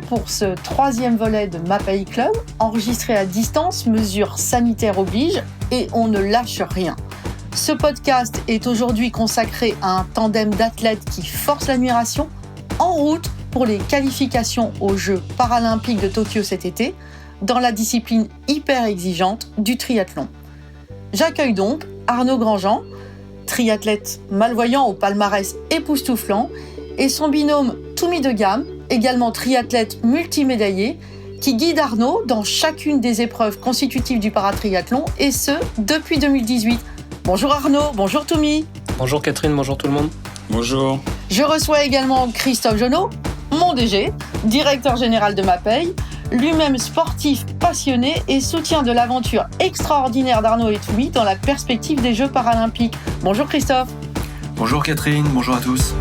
pour ce 3e volet de MAPEI Club, enregistré à distance, mesures sanitaires oblige, et on ne lâche rien. Ce podcast est aujourd'hui consacré à un tandem d'athlètes qui force l'admiration, en route pour les qualifications aux Jeux paralympiques de Tokyo cet été, dans la discipline hyper exigeante du triathlon. J'accueille donc Arnaud Grandjean, triathlète malvoyant au palmarès époustouflant, et son binôme Toumi Degam, également triathlète multimédaillé, qui guide Arnaud dans chacune des épreuves constitutives du paratriathlon, et ce, depuis 2018. Bonjour Arnaud, bonjour Toumi. Bonjour Catherine, bonjour tout le monde. Bonjour. Je reçois également Christophe Jonot, mon DG, directeur général de MAPEI, lui-même sportif passionné et soutien de l'aventure extraordinaire d'Arnaud et Toumi dans la perspective des Jeux paralympiques. Bonjour Christophe. Bonjour Catherine, bonjour à tous.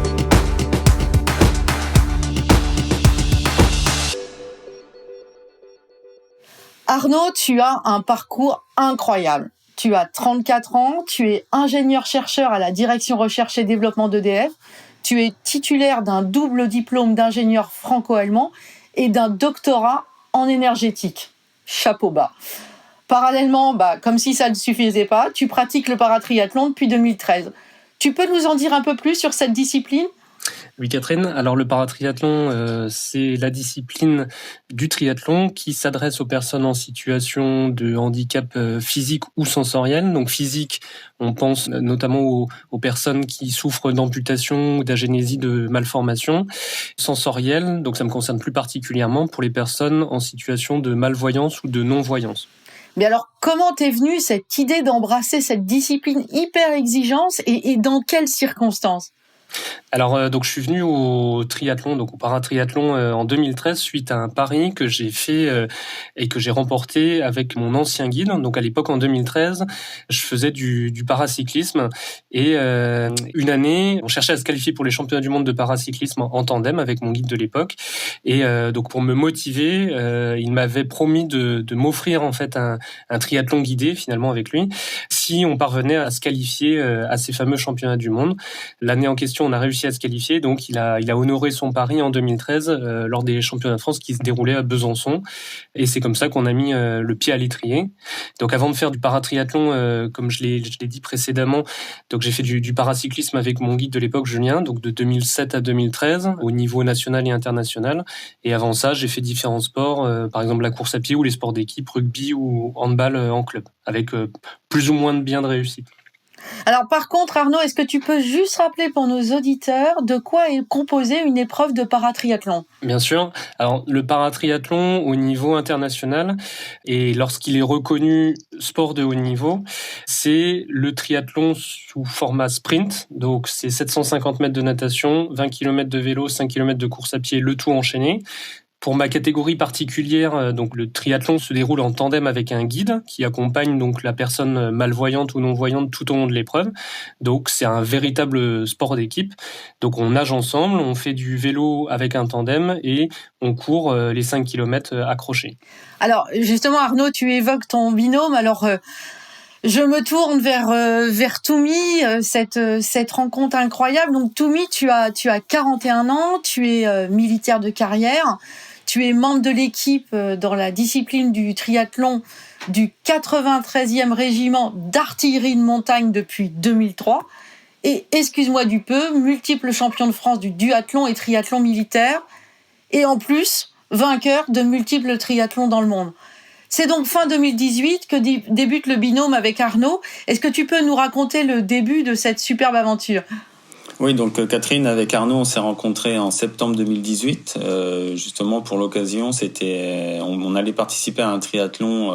Arnaud, tu as un parcours incroyable. Tu as 34 ans, tu es ingénieur-chercheur à la direction recherche et développement d'EDF, tu es titulaire d'un double diplôme d'ingénieur franco-allemand et d'un doctorat en énergétique. Chapeau bas. Parallèlement, comme si ça ne suffisait pas, tu pratiques le paratriathlon depuis 2013. Tu peux nous en dire un peu plus sur cette discipline ? Oui Catherine, alors le paratriathlon, c'est la discipline du triathlon qui s'adresse aux personnes en situation de handicap physique ou sensoriel. Donc physique, on pense notamment aux personnes qui souffrent d'amputation ou d'agénésie de malformation. Sensoriel, donc ça me concerne plus particulièrement pour les personnes en situation de malvoyance ou de non-voyance. Mais alors, comment t'es venue cette idée d'embrasser cette discipline hyper exigeante et dans quelles circonstances ? Alors, donc je suis venu au triathlon, donc au paratriathlon en 2013 suite à un pari que j'ai fait et que j'ai remporté avec mon ancien guide. Donc à l'époque en 2013, je faisais du paracyclisme et une année, on cherchait à se qualifier pour les championnats du monde de paracyclisme en tandem avec mon guide de l'époque. Et donc pour me motiver, il m'avait promis de m'offrir en fait un triathlon guidé finalement avec lui si on parvenait à se qualifier à ces fameux championnats du monde. L'année en question, on a réussi à se qualifier, donc il a honoré son pari en 2013 lors des championnats de France qui se déroulaient à Besançon, et c'est comme ça qu'on a mis le pied à l'étrier. Donc avant de faire du paratriathlon, comme je l'ai dit précédemment, donc j'ai fait du paracyclisme avec mon guide de l'époque Julien, donc de 2007 à 2013 au niveau national et international, et avant ça j'ai fait différents sports, par exemple la course à pied ou les sports d'équipe, rugby ou handball en club, avec plus ou moins de bien de réussite. Alors par contre, Arnaud, est-ce que tu peux juste rappeler pour nos auditeurs de quoi est composée une épreuve de paratriathlon ? Bien sûr. Alors le paratriathlon au niveau international, et lorsqu'il est reconnu sport de haut niveau, c'est le triathlon sous format sprint. Donc c'est 750 mètres de natation, 20 km de vélo, 5 km de course à pied, le tout enchaîné. Pour ma catégorie particulière, donc le triathlon se déroule en tandem avec un guide qui accompagne donc la personne malvoyante ou non-voyante tout au long de l'épreuve. Donc c'est un véritable sport d'équipe. Donc on nage ensemble, on fait du vélo avec un tandem et on court les 5 km accrochés. Alors justement Arnaud, tu évoques ton binôme. Alors je me tourne vers Toumi, cette rencontre incroyable. Donc Toumi, tu as 41 ans, tu es militaire de carrière. Tu es membre de l'équipe dans la discipline du triathlon du 93e régiment d'artillerie de montagne depuis 2003. Et, excuse-moi du peu, multiple champion de France du duathlon et triathlon militaire. Et en plus, vainqueur de multiples triathlons dans le monde. C'est donc fin 2018 que débute le binôme avec Arnaud. Est-ce que tu peux nous raconter le début de cette superbe aventure ? Oui, donc Catherine, avec Arnaud, on s'est rencontrés en septembre 2018. Justement, pour l'occasion, on allait participer à un triathlon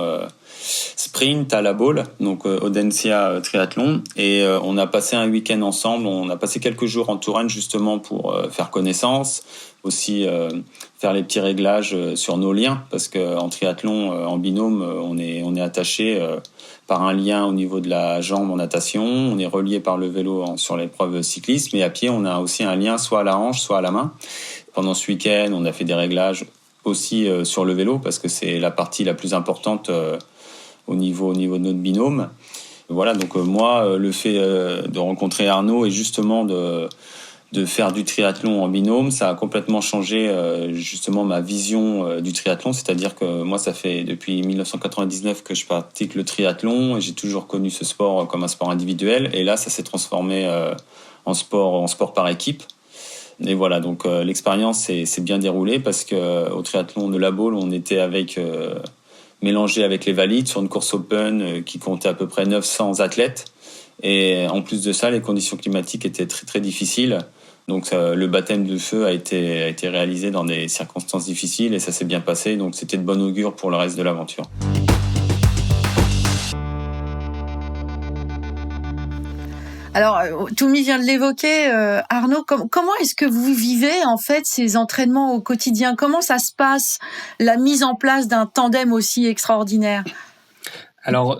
sprint à La Baule, donc Audencia Triathlon. Et on a passé un week-end ensemble. On a passé quelques jours en Touraine, justement, pour faire connaissance. Aussi faire les petits réglages sur nos liens, parce qu'en triathlon, en binôme, on est attaché par un lien au niveau de la jambe en natation, on est relié par le vélo sur l'épreuve cyclisme, et à pied, on a aussi un lien soit à la hanche, soit à la main. Pendant ce week-end, on a fait des réglages aussi sur le vélo, parce que c'est la partie la plus importante au niveau de notre binôme. Voilà, donc moi, le fait de rencontrer Arnaud et justement de faire du triathlon en binôme, ça a complètement changé justement ma vision du triathlon. C'est-à-dire que moi, ça fait depuis 1999 que je pratique le triathlon et j'ai toujours connu ce sport comme un sport individuel. Et là, ça s'est transformé en sport par équipe. Et voilà, donc l'expérience s'est bien déroulée parce que au triathlon de La Baule, on était mélangé avec les valides sur une course open qui comptait à peu près 900 athlètes. Et en plus de ça, les conditions climatiques étaient très très difficiles. Donc le baptême de feu a été réalisé dans des circonstances difficiles et ça s'est bien passé. Donc c'était de bon augure pour le reste de l'aventure. Alors, Toumi vient de l'évoquer, Arnaud, comment est-ce que vous vivez en fait ces entraînements au quotidien ? Comment ça se passe, la mise en place d'un tandem aussi extraordinaire ? Alors,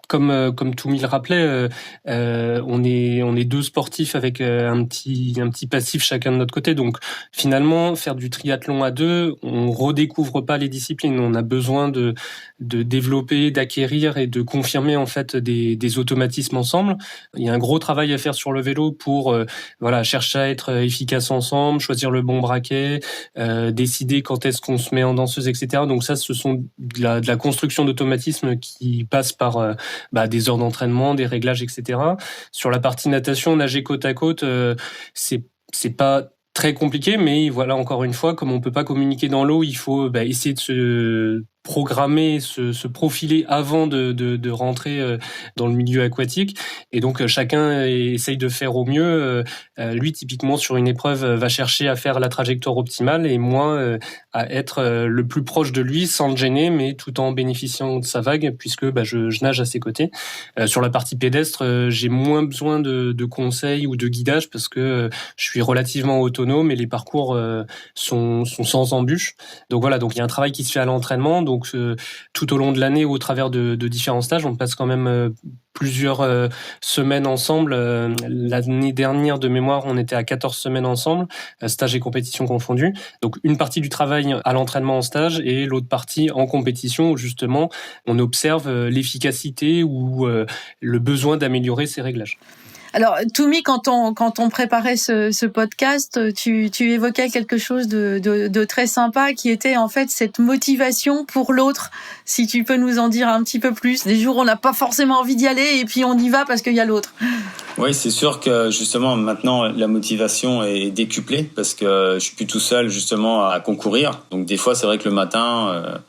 comme Toumi le rappelait, on est deux sportifs avec un petit passif chacun de notre côté. Donc finalement, faire du triathlon à deux, on redécouvre pas les disciplines. On a besoin de développer, d'acquérir et de confirmer en fait des automatismes ensemble. Il y a un gros travail à faire sur le vélo pour chercher à être efficace ensemble, choisir le bon braquet, décider quand est-ce qu'on se met en danseuse, etc. Donc ça, ce sont de la construction d'automatismes qui passe par des heures d'entraînement, des réglages, etc. Sur la partie natation, nager côte à côte, c'est pas très compliqué, mais voilà, encore une fois, comme on peut pas communiquer dans l'eau, il faut essayer de se programmer, se profiler avant de rentrer dans le milieu aquatique. Et donc, chacun essaye de faire au mieux. Lui, typiquement, sur une épreuve, va chercher à faire la trajectoire optimale et moi, à être le plus proche de lui sans le gêner, mais tout en bénéficiant de sa vague, puisque je nage à ses côtés. Sur la partie pédestre, j'ai moins besoin de conseils ou de guidage parce que je suis relativement autonome et les parcours sont sans embûches. Donc voilà, donc il y a un travail qui se fait à l'entraînement. Donc tout au long de l'année, au travers de différents stages, on passe quand même plusieurs semaines ensemble. L'année dernière, de mémoire, on était à 14 semaines ensemble, stage et compétition confondus. Donc une partie du travail à l'entraînement en stage et l'autre partie en compétition où justement on observe l'efficacité ou le besoin d'améliorer ses réglages. Alors, Toumi, quand on préparait ce podcast, tu évoquais quelque chose de très sympa qui était en fait cette motivation pour l'autre. Si tu peux nous en dire un petit peu plus. Des jours où on n'a pas forcément envie d'y aller et puis on y va parce qu'il y a l'autre. Oui, c'est sûr que justement maintenant la motivation est décuplée parce que je suis plus tout seul justement à concourir. Donc des fois, c'est vrai que le matin,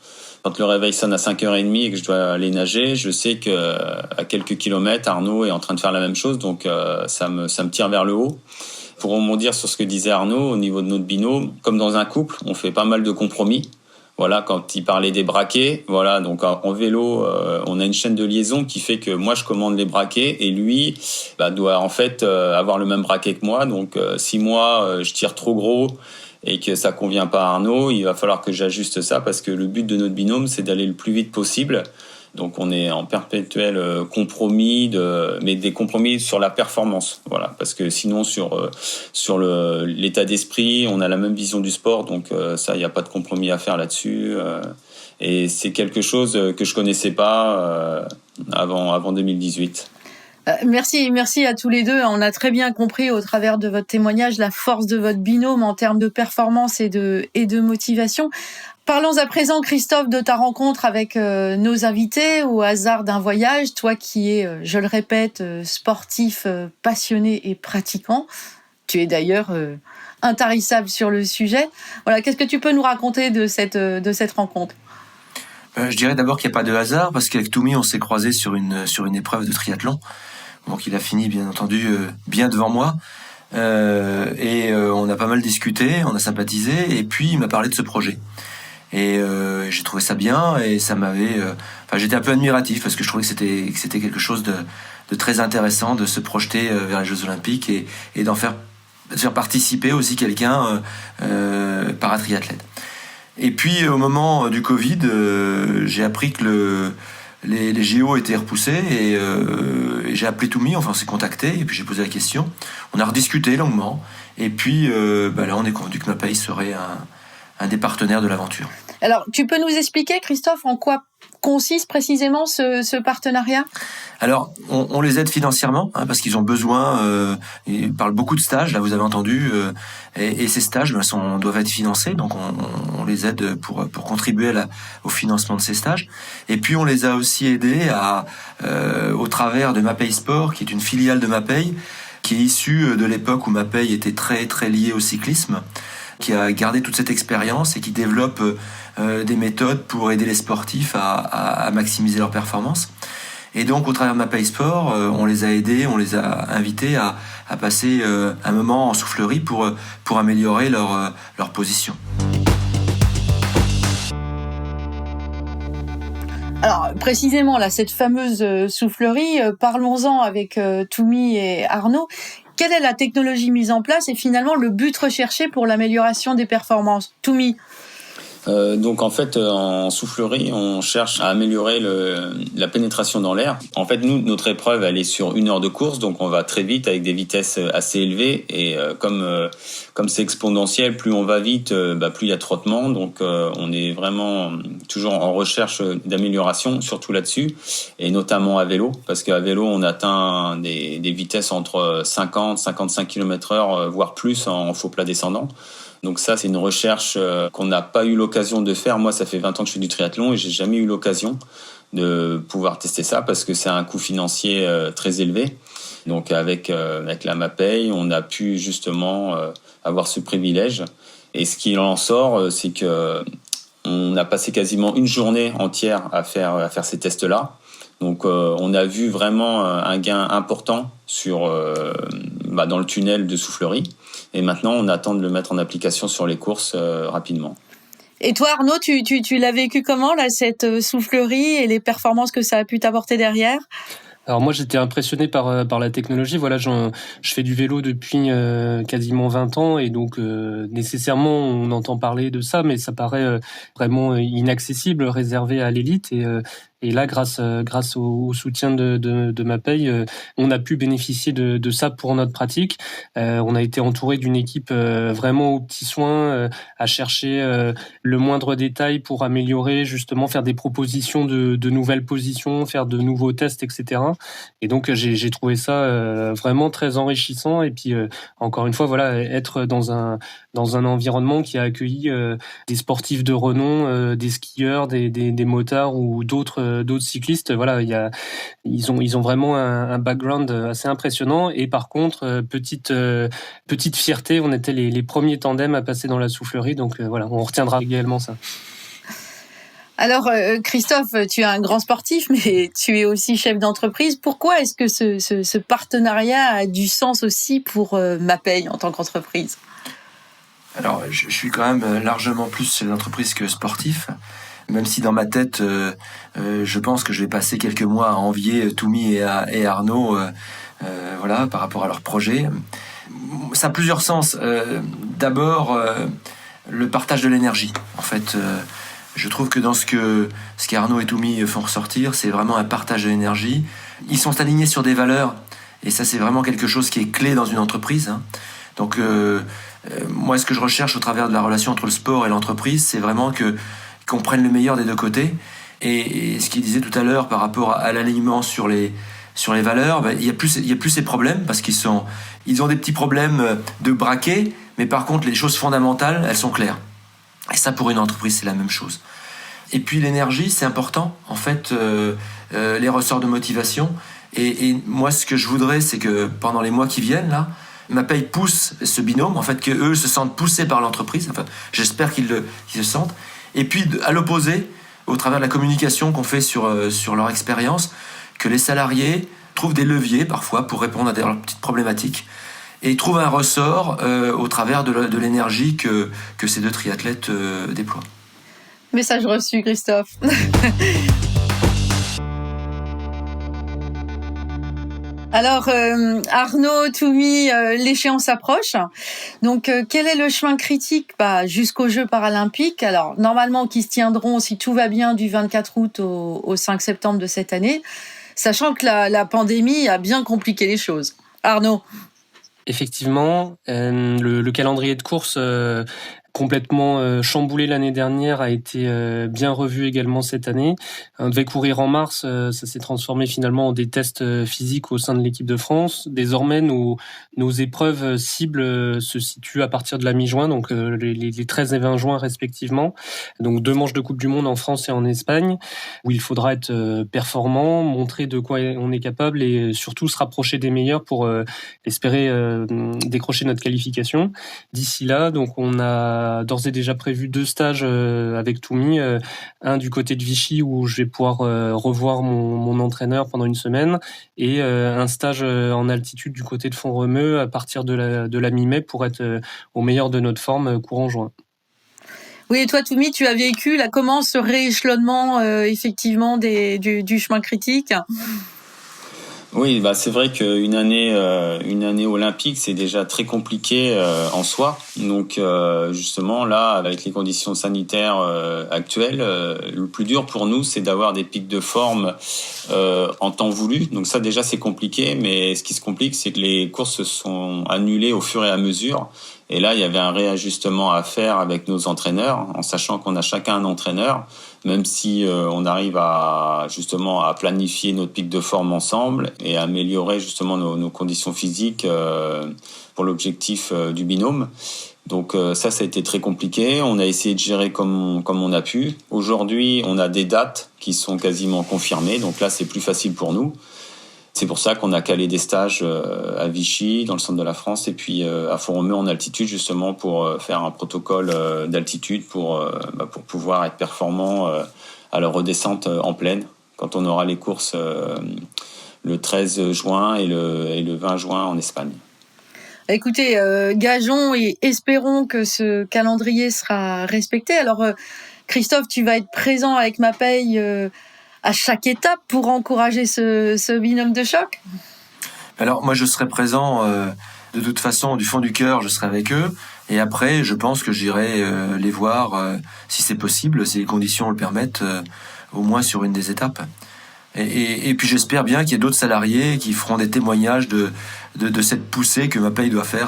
quand le réveil sonne à 5h30 et que je dois aller nager, je sais que à quelques kilomètres, Arnaud est en train de faire la même chose, donc ça me tire vers le haut. Pour rebondir sur ce que disait Arnaud, au niveau de notre binôme, comme dans un couple, on fait pas mal de compromis. Voilà, quand il parlait des braquets, voilà, donc en vélo, on a une chaîne de liaison qui fait que moi je commande les braquets et lui doit en fait avoir le même braquet que moi. Donc si moi je tire trop gros et que ça convient pas à Arnaud, il va falloir que j'ajuste ça parce que le but de notre binôme, c'est d'aller le plus vite possible. Donc on est en perpétuel compromis, mais des compromis sur la performance, voilà, parce que sinon sur l'état d'esprit, on a la même vision du sport, donc ça, il n'y a pas de compromis à faire là-dessus. Et c'est quelque chose que je connaissais pas avant 2018. Merci à tous les deux. On a très bien compris au travers de votre témoignage la force de votre binôme en termes de performance et de motivation. Parlons à présent, Christophe, de ta rencontre avec nos invités au hasard d'un voyage. Toi qui es, je le répète, sportif, passionné et pratiquant. Tu es d'ailleurs intarissable sur le sujet. Voilà, qu'est-ce que tu peux nous raconter de cette rencontre ? Je dirais d'abord qu'il n'y a pas de hasard parce qu'avec Toumi, on s'est croisés sur une épreuve de triathlon. Donc il a fini, bien entendu, bien devant moi. Et on a pas mal discuté, on a sympathisé, et puis il m'a parlé de ce projet. Et j'ai trouvé ça bien, et ça m'avait... j'étais un peu admiratif, parce que je trouvais que c'était quelque chose de très intéressant, de se projeter vers les Jeux Olympiques, et de faire participer aussi quelqu'un paratriathlète. Et puis au moment du Covid, j'ai appris que les JO étaient repoussés et j'ai appelé Toumi, enfin on s'est contacté et puis j'ai posé la question. On a rediscuté longuement et puis là on est convenu que Mapei serait un des partenaires de l'aventure. Alors tu peux nous expliquer, Christophe, en quoi consiste précisément ce partenariat ? Alors, on les aide financièrement parce qu'ils ont besoin. Ils parlent beaucoup de stages, là vous avez entendu, et ces stages doivent être financés, donc on les aide pour contribuer au financement de ces stages. Et puis on les a aussi aidés au travers de Mapei Sport, qui est une filiale de Mapei, qui est issue de l'époque où Mapei était très très lié au cyclisme, qui a gardé toute cette expérience et qui développe des méthodes pour aider les sportifs à maximiser leur performance. Et donc, au travers de Mapei Sport, on les a aidés, on les a invités à passer un moment en soufflerie pour améliorer leur position. Alors, précisément, là, cette fameuse soufflerie, parlons-en avec Toumi et Arnaud. Quelle est la technologie mise en place et finalement le but recherché pour l'amélioration des performances ? Toumi. Donc en fait, en soufflerie, on cherche à améliorer la pénétration dans l'air. En fait, notre épreuve, elle est sur 1 heure de course, donc on va très vite avec des vitesses assez élevées. Et comme c'est exponentiel, plus on va vite, plus il y a de trottement. Donc on est vraiment toujours en recherche d'amélioration, surtout là-dessus, et notamment à vélo, parce qu'à vélo, on atteint des vitesses entre 50, 55 km/h, voire plus en faux plat descendant. Donc ça, c'est une recherche qu'on n'a pas eu l'occasion de faire. Moi, ça fait 20 ans que je fais du triathlon et j'ai jamais eu l'occasion de pouvoir tester ça parce que c'est un coût financier très élevé. Donc avec la Mapei, on a pu justement avoir ce privilège. Et ce qui en sort, c'est que on a passé quasiment une journée entière à faire ces tests-là. Donc on a vu vraiment un gain important dans le tunnel de soufflerie. Et maintenant, on attend de le mettre en application sur les courses rapidement. Et toi, Arnaud, tu l'as vécu comment, là, cette soufflerie et les performances que ça a pu t'apporter derrière ? Alors moi, j'étais impressionné par la technologie. Voilà, je fais du vélo depuis quasiment 20 ans et donc nécessairement, on entend parler de ça, mais ça paraît vraiment inaccessible, réservé à l'élite. Et là, grâce au soutien de Mapei, on a pu bénéficier de ça pour notre pratique. On a été entouré d'une équipe vraiment aux petits soins, à chercher le moindre détail pour améliorer, justement, faire des propositions de nouvelles positions, faire de nouveaux tests, etc. Et donc, j'ai trouvé ça vraiment très enrichissant. Et puis, encore une fois, voilà, être dans un environnement qui a accueilli des sportifs de renom, des skieurs, des motards ou d'autres cyclistes. Voilà, ils ont vraiment un background assez impressionnant. Et par contre, petite fierté, on était les premiers tandems à passer dans la soufflerie. Donc voilà, on retiendra également ça. Alors, Christophe, tu es un grand sportif, mais tu es aussi chef d'entreprise. Pourquoi est-ce que ce partenariat a du sens aussi pour Mapei en tant qu'entreprise ? Alors, je suis quand même largement plus chef d'entreprise que sportif, même si dans ma tête, je pense que je vais passer quelques mois à envier Toumi et Arnaud, voilà, par rapport à leur projet. Ça a plusieurs sens. D'abord, le partage de l'énergie. En fait, je trouve que dans ce qu'Arnaud et Toumi font ressortir, c'est vraiment un partage de l'énergie. Ils sont alignés sur des valeurs, et ça, c'est vraiment quelque chose qui est clé dans une entreprise. Donc, moi, ce que je recherche au travers de la relation entre le sport et l'entreprise, c'est vraiment qu'on prenne le meilleur des deux côtés. Et ce qu'il disait tout à l'heure par rapport à l'alignement sur les valeurs, il y a plus ces problèmes parce qu'ils ont des petits problèmes de braquet, mais par contre, les choses fondamentales, elles sont claires. Et ça, pour une entreprise, c'est la même chose. Et puis, l'énergie, c'est important. En fait, les ressorts de motivation. Et moi, ce que je voudrais, c'est que pendant les mois qui viennent, là, Mapei pousse ce binôme, en fait, qu'eux se sentent poussés par l'entreprise. Enfin, j'espère qu'ils se sentent. Et puis, à l'opposé, au travers de la communication qu'on fait sur leur expérience, que les salariés trouvent des leviers, parfois, pour répondre à leurs petites problématiques, et trouvent un ressort au travers de l'énergie que ces deux triathlètes déploient. Message reçu, Christophe. Alors, Arnaud, Toumi, l'échéance approche. Donc, quel est le chemin critique jusqu'aux Jeux paralympiques ? Alors, normalement, qui se tiendront, si tout va bien, du 24 août au 5 septembre de cette année, sachant que la pandémie a bien compliqué les choses. Arnaud ? Effectivement, le calendrier de course complètement chamboulé l'année dernière a été bien revu également cette année. On devait courir en mars, ça s'est transformé finalement en des tests physiques au sein de l'équipe de France. Désormais, nos épreuves cibles se situent à partir de la mi-juin, donc les 13 et 20 juin respectivement. Donc 2 manches de Coupe du Monde en France et en Espagne, où il faudra être performant, montrer de quoi on est capable et surtout se rapprocher des meilleurs pour espérer décrocher notre qualification. D'ici là, donc on a d'ores et déjà prévu 2 stages avec Toumi, un du côté de Vichy où je vais pouvoir revoir mon entraîneur pendant une semaine et un stage en altitude du côté de Font-Romeu à partir de la mi-mai pour être au meilleur de notre forme courant juin. Oui, et toi, Toumi, tu as vécu là, comment ce rééchelonnement effectivement du chemin critique? Oui, c'est vrai qu'une année olympique, c'est déjà très compliqué en soi. Donc justement là, avec les conditions sanitaires actuelles, le plus dur pour nous, c'est d'avoir des pics de forme en temps voulu. Donc ça déjà c'est compliqué, mais ce qui se complique, c'est que les courses se sont annulées au fur et à mesure. Et là, il y avait un réajustement à faire avec nos entraîneurs, en sachant qu'on a chacun un entraîneur, même si on arrive à planifier notre pic de forme ensemble et à améliorer justement nos conditions physiques pour l'objectif du binôme. Donc ça a été très compliqué. On a essayé de gérer comme on a pu. Aujourd'hui, on a des dates qui sont quasiment confirmées, donc là, c'est plus facile pour nous. C'est pour ça qu'on a calé des stages à Vichy, dans le centre de la France, et puis à Font-Romeu en altitude, justement pour faire un protocole d'altitude pour pouvoir être performant à la redescente en plaine, quand on aura les courses le 13 juin et le 20 juin en Espagne. Écoutez, gageons et espérons que ce calendrier sera respecté. Alors, Christophe, tu vas être présent avec Mapei à chaque étape pour encourager ce binôme de choc? Alors moi je serai présent de toute façon du fond du cœur, je serai avec eux et après je pense que j'irai les voir si c'est possible, si les conditions le permettent, au moins sur une des étapes. Et puis j'espère bien qu'il y a d'autres salariés qui feront des témoignages de cette poussée que Mapei doit faire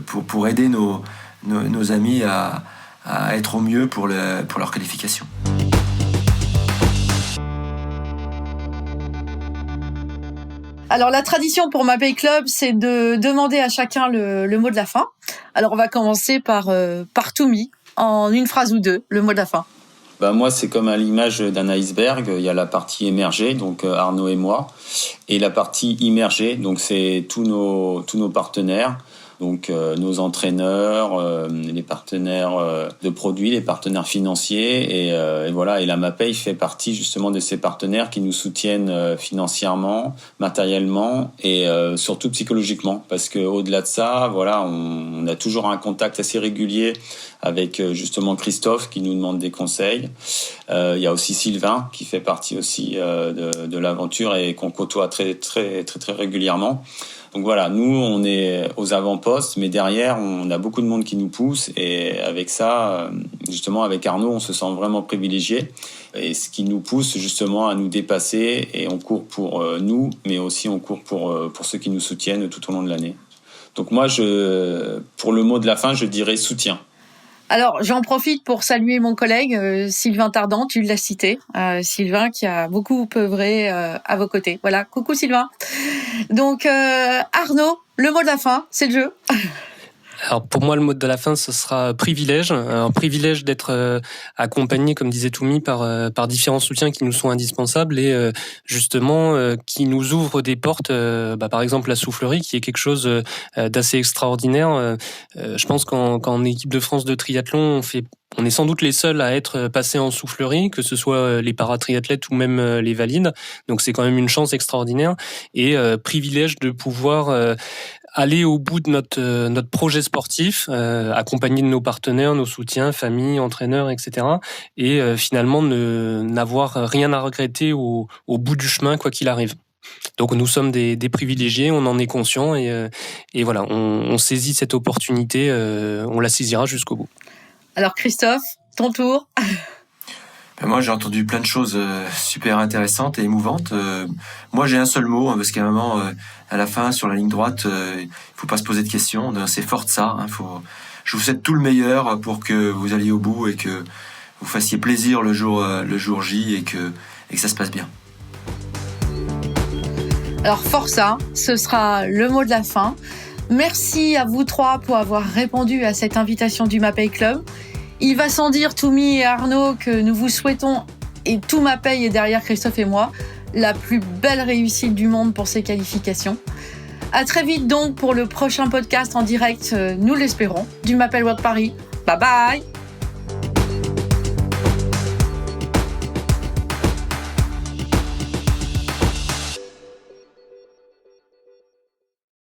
pour aider nos amis à être au mieux pour leur qualification. Alors, la tradition pour Mapei Club, c'est de demander à chacun le mot de la fin. Alors, on va commencer par Toumi, en une phrase ou deux, le mot de la fin. Moi, c'est comme à l'image d'un iceberg. Il y a la partie émergée, donc Arnaud et moi, et la partie immergée, donc c'est tous nos partenaires. Donc nos entraîneurs, les partenaires de produits, les partenaires financiers et voilà. Et la Mapei fait partie justement de ces partenaires qui nous soutiennent financièrement, matériellement et surtout psychologiquement. Parce que au-delà de ça, voilà, on a toujours un contact assez régulier avec justement Christophe qui nous demande des conseils. Il y a aussi Sylvain qui fait partie aussi de l'aventure et qu'on côtoie très très très très régulièrement. Donc voilà, nous, on est aux avant-postes, mais derrière, on a beaucoup de monde qui nous pousse. Et avec ça, justement, avec Arnaud, on se sent vraiment privilégié. Et ce qui nous pousse justement à nous dépasser. Et on court pour nous, mais aussi on court pour ceux qui nous soutiennent tout au long de l'année. Donc moi, pour le mot de la fin, je dirais soutien. Alors, j'en profite pour saluer mon collègue Sylvain Tardant, tu l'as cité. Sylvain qui a beaucoup œuvré à vos côtés. Voilà, coucou Sylvain. Donc, Arnaud, le mot de la fin, c'est le jeu. Alors pour moi, le mot de la fin, ce sera privilège. Un privilège d'être accompagné, comme disait Toumi, par différents soutiens qui nous sont indispensables et justement qui nous ouvrent des portes. Par exemple, la soufflerie, qui est quelque chose d'assez extraordinaire. Je pense qu'en équipe de France de triathlon, on est sans doute les seuls à être passés en soufflerie, que ce soit les paratriathlètes ou même les valides. Donc c'est quand même une chance extraordinaire et privilège de pouvoir aller au bout de notre projet sportif, accompagné de nos partenaires, nos soutiens, famille, entraîneurs, etc. Et finalement n'avoir rien à regretter au bout du chemin, quoi qu'il arrive. Donc nous sommes des privilégiés, on en est conscient et voilà, on saisit cette opportunité, on la saisira jusqu'au bout. Alors Christophe, ton tour. Moi, j'ai entendu plein de choses super intéressantes et émouvantes. Moi, j'ai un seul mot, parce qu'à un moment, à la fin, sur la ligne droite, il faut pas se poser de questions. C'est Forza. Je vous souhaite tout le meilleur pour que vous alliez au bout et que vous fassiez plaisir le jour J et que ça se passe bien. Alors força, ce sera le mot de la fin. Merci à vous trois pour avoir répondu à cette invitation du Mapei Club. Il va sans dire, Toumi et Arnaud, que nous vous souhaitons, et tout Mapei est derrière Christophe et moi, la plus belle réussite du monde pour ces qualifications. À très vite donc pour le prochain podcast en direct, nous l'espérons, du Mapei World Paris. Bye bye!